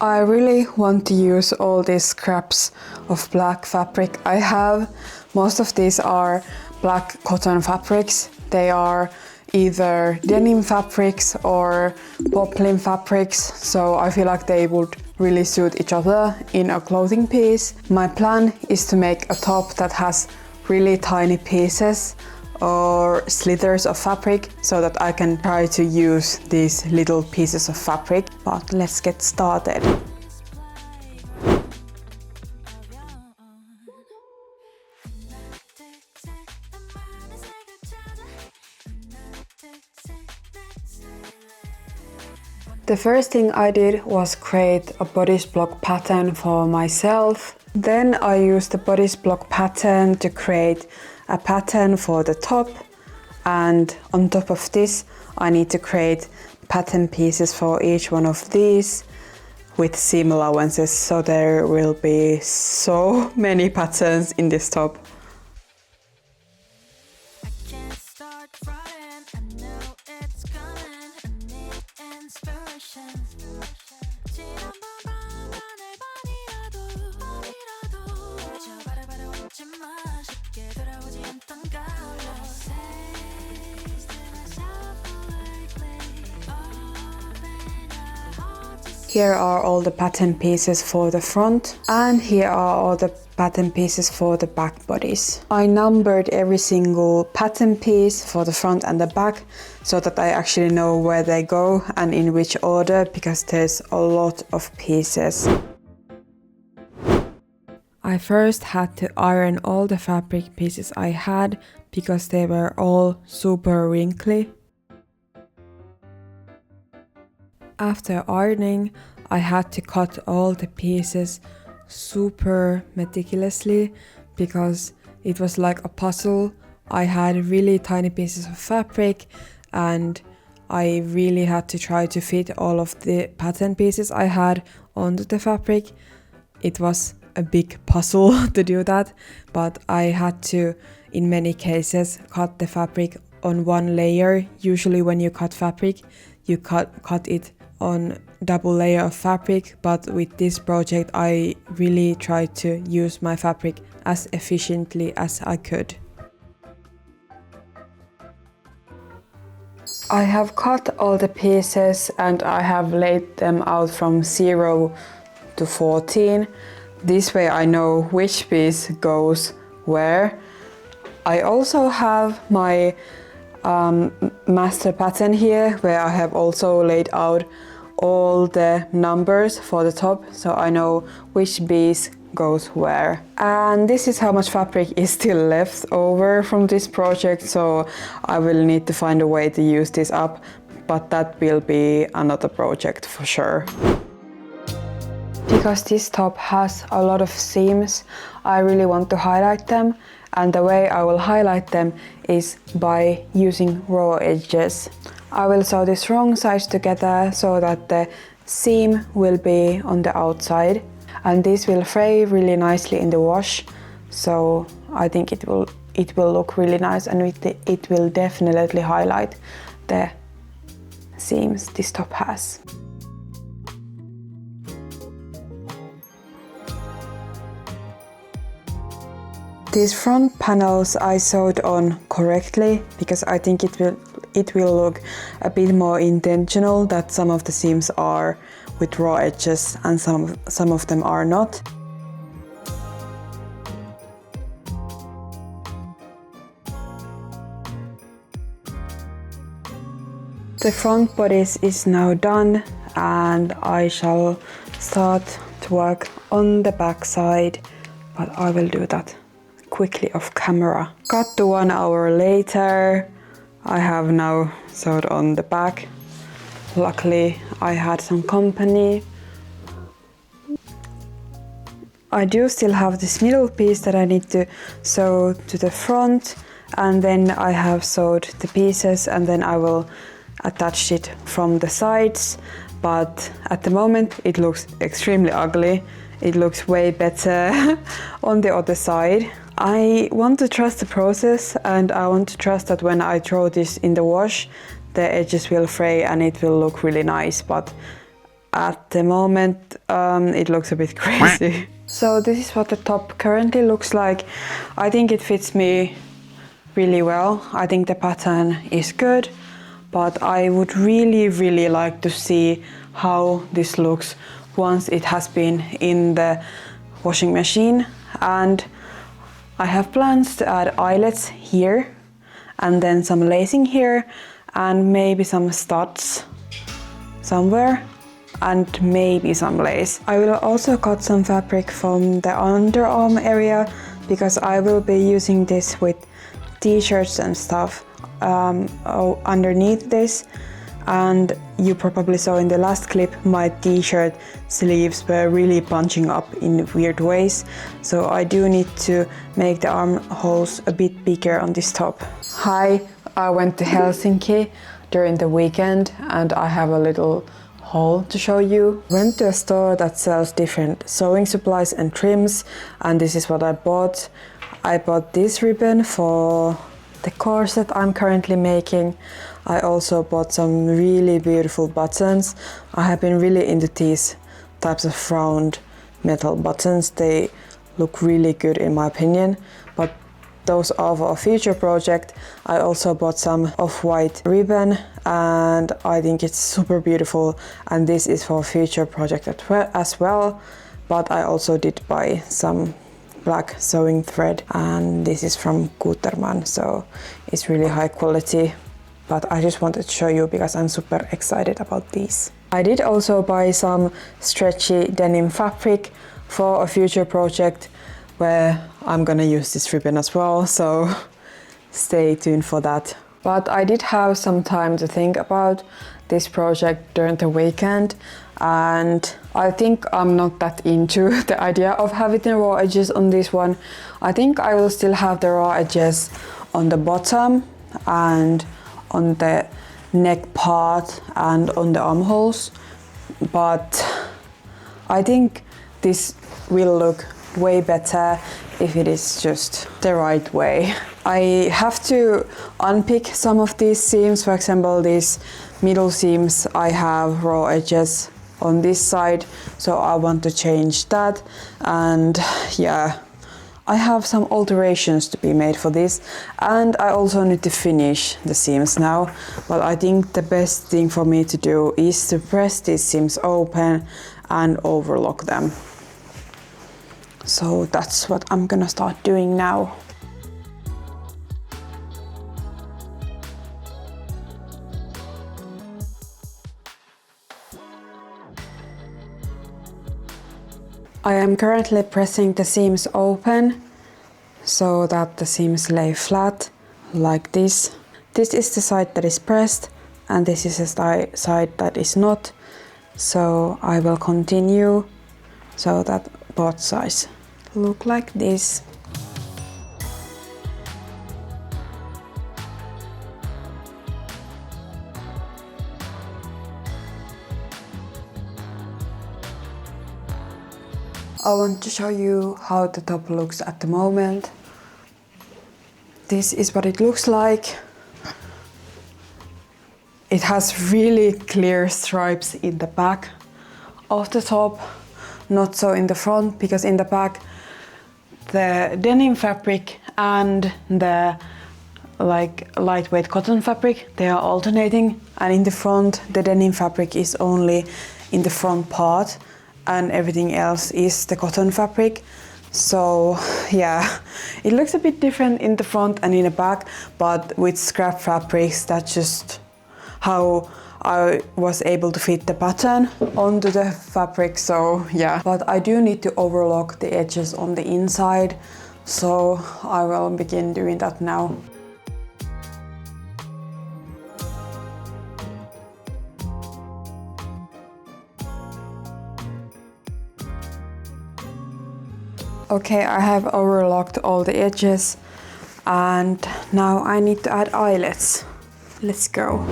I really want to use all these scraps of black fabric I have. Most of these are black cotton fabrics. They are either denim fabrics or poplin fabrics, so I feel like they would really suit each other in a clothing piece. My plan is to make a top that has really tiny pieces or slithers of fabric so that I can try to use these little pieces of fabric. But let's get started. The first thing I did was create a bodice block pattern for myself. Then I used the bodice block pattern to create a pattern for the top, and on top of this I need to create pattern pieces for each one of these with seam allowances, so there will be so many patterns in this top. Here are all the pattern pieces for the front, and here are all the pattern pieces for the back bodice. I numbered every single pattern piece for the front and the back so that I actually know where they go and in which order, because there's a lot of pieces. I first had to iron all the fabric pieces I had because they were all super wrinkly. After ironing, I had to cut all the pieces super meticulously because it was like a puzzle. I had really tiny pieces of fabric and I really had to try to fit all of the pattern pieces I had onto the fabric. It was a big puzzle to do that, but I had to, in many cases, cut the fabric on one layer. Usually when you cut fabric, you cut it on double layer of fabric, but with this project I really tried to use my fabric as efficiently as I could. I have cut all the pieces and I have laid them out from 0 to 14. This way I know which piece goes where. I also have my master pattern here where I have also laid out all the numbers for the top, so I know which piece goes where. And this is how much fabric is still left over from this project, so I will need to find a way to use this up, but that will be another project for sure. Because this top has a lot of seams, I really want to highlight them, and the way I will highlight them is by using raw edges. I will sew this wrong sides together so that the seam will be on the outside, and this will fray really nicely in the wash, so I think it will look really nice, and it will definitely highlight the seams this top has. These front panels I sewed on correctly because I think it will look a bit more intentional that some of the seams are with raw edges and some of them are not. The front bodice is now done and I shall start to work on the back side, but I will do that quickly off camera. Cut to 1 hour later. I have now sewed on the back. Luckily I had some company. I do still have this middle piece that I need to sew to the front, and then I have sewed the pieces and then I will attach it from the sides, but at the moment it looks extremely ugly. It looks way better on the other side. I want to trust the process, and I want to trust that when I throw this in the wash, the edges will fray and it will look really nice, but at the moment it looks a bit crazy. So this is what the top currently looks like. I think it fits me really well. I think the pattern is good, but I would really like to see how this looks once it has been in the washing machine. And I have plans to add eyelets here and then some lacing here and maybe some studs somewhere and maybe some lace. I will also cut some fabric from the underarm area because I will be using this with t-shirts and stuff underneath this. And you probably saw in the last clip my t-shirt sleeves were really bunching up in weird ways, so I do need to make the armholes a bit bigger on this top. Hi, I went to Helsinki during the weekend and I have a little haul to show you. Went to a store that sells different sewing supplies and trims, and this is what I bought. I bought this ribbon for the corset I'm currently making. I also bought some really beautiful buttons. I have been really into these types of round metal buttons. They look really good in my opinion, but those are for a future project. I also bought some off-white ribbon and I think it's super beautiful, and this is for a future project as well. But I also did buy some black sewing thread, and this is from Gutermann, so it's really high quality. But I just wanted to show you because I'm super excited about these. I did also buy some stretchy denim fabric for a future project where I'm gonna use this ribbon as well, so stay tuned for that. But I did have some time to think about this project during the weekend, and I think I'm not that into the idea of having the raw edges on this one. I think I will still have the raw edges on the bottom and on the neck part and on the armholes, but I think this will look way better if it is just the right way. I have to unpick some of these seams. For example, these middle seams, I have raw edges on this side, so I want to change that. And yeah, I have some alterations to be made for this, and I also need to finish the seams now. But I think the best thing for me to do is to press these seams open and overlock them. So that's what I'm gonna start doing now. I am currently pressing the seams open so that the seams lay flat like this. This is the side that is pressed and this is the side that is not. So I will continue so that both sides look like this. I want to show you how the top looks at the moment. This is what it looks like. It has really clear stripes in the back of the top, not so in the front, because in the back the denim fabric and the lightweight cotton fabric, they are alternating, and in the front the denim fabric is only in the front part and everything else is the cotton fabric. So yeah, it looks a bit different in the front and in the back, but with scrap fabrics, that's just how I was able to fit the pattern onto the fabric, so yeah. But I do need to overlock the edges on the inside, so I will begin doing that now. Okay, I have overlocked all the edges and now I need to add eyelets. Let's go.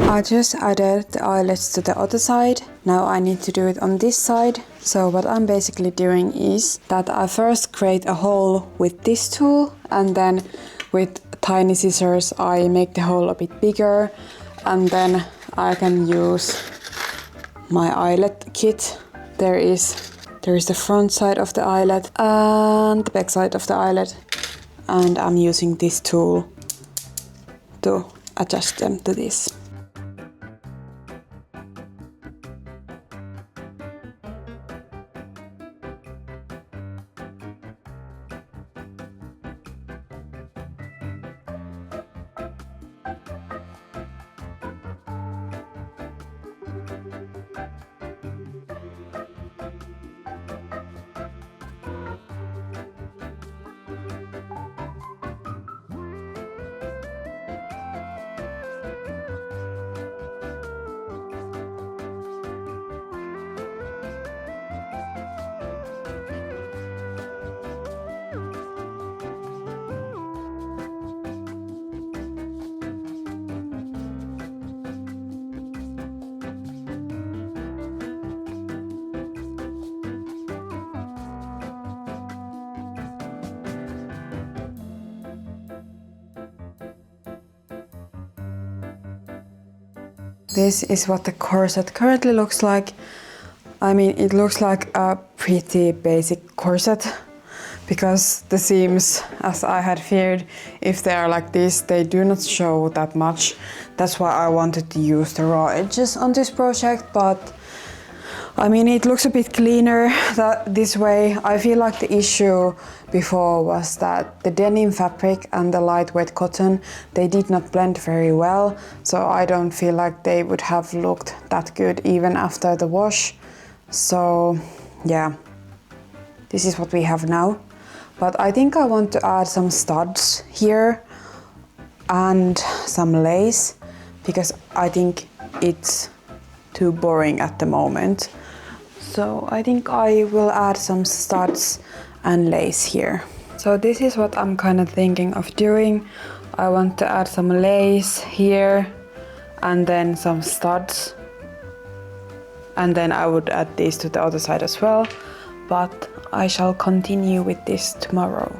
I just added the eyelets to the other side. Now I need to do it on this side. So what I'm basically doing is that I first create a hole with this tool, and then with tiny scissors I make the hole a bit bigger, and then I can use my eyelet kit. There is the front side of the eyelet and the back side of the eyelet, and I'm using this tool to adjust them to this. This is what the corset currently looks like. I mean, it looks like a pretty basic corset because the seams, as I had feared, if they are like this, they do not show that much. That's why I wanted to use the raw edges on this project, but I mean, it looks a bit cleaner this way. I feel like the issue before was that the denim fabric and the lightweight cotton, they did not blend very well. So I don't feel like they would have looked that good even after the wash. So yeah, this is what we have now. But I think I want to add some studs here and some lace because I think it's too boring at the moment. So I think I will add some studs and lace here. So this is what I'm kind of thinking of doing. I want to add some lace here and then some studs. And then I would add these to the other side as well. But I shall continue with this tomorrow.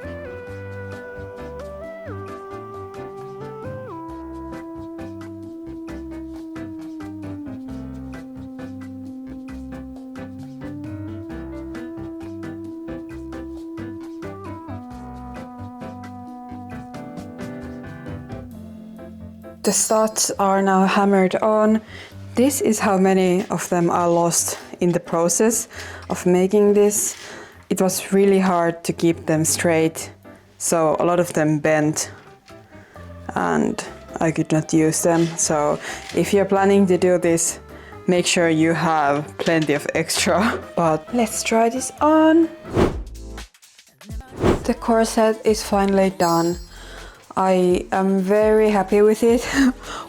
The studs are now hammered on. This is how many of them are lost in the process of making this. It was really hard to keep them straight, so a lot of them bent and I could not use them. So if you're planning to do this, make sure you have plenty of extra. But let's try this on. The corset is finally done. I am very happy with it.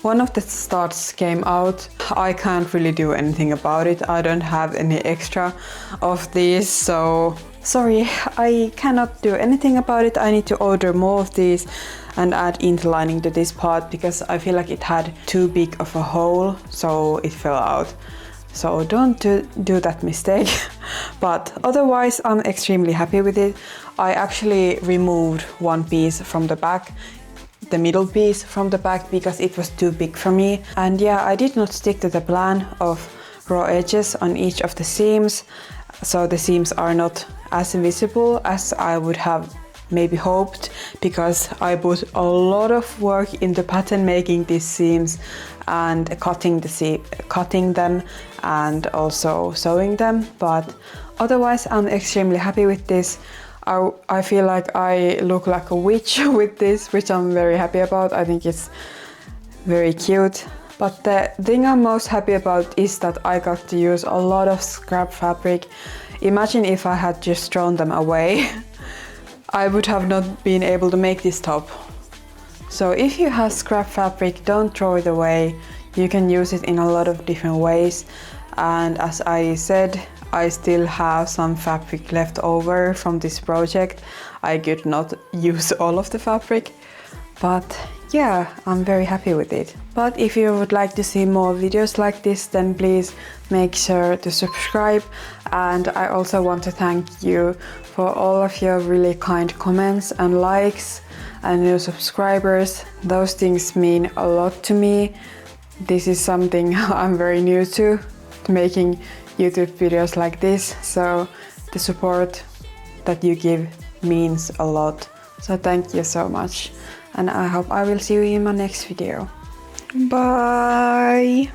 One of the studs came out. I can't really do anything about it. I don't have any extra of these, so sorry, I cannot do anything about it. I need to order more of these and add interlining to this part because I feel like it had too big of a hole, so it fell out. So don't do that mistake. But otherwise, I'm extremely happy with it. I actually removed one piece from the back, the middle piece from the back, because it was too big for me. And yeah, I did not stick to the plan of raw edges on each of the seams. So the seams are not as visible as I would have maybe hoped, because I put a lot of work into pattern making these seams and cutting them and also sewing them. But otherwise, I'm extremely happy with this. I feel like I look like a witch with this, which I'm very happy about. I think it's very cute. But the thing I'm most happy about is that I got to use a lot of scrap fabric. Imagine if I had just thrown them away. I would have not been able to make this top. So if you have scrap fabric, don't throw it away. You can use it in a lot of different ways. And as I said, I still have some fabric left over from this project. I could not use all of the fabric, but yeah, I'm very happy with it. But if you would like to see more videos like this, then please make sure to subscribe. And I also want to thank you for all of your really kind comments and likes and new subscribers. Those things mean a lot to me. This is something I'm very new to. making YouTube videos like this, so the support that you give means a lot. So thank you so much, and I hope I will see you in my next video. Bye!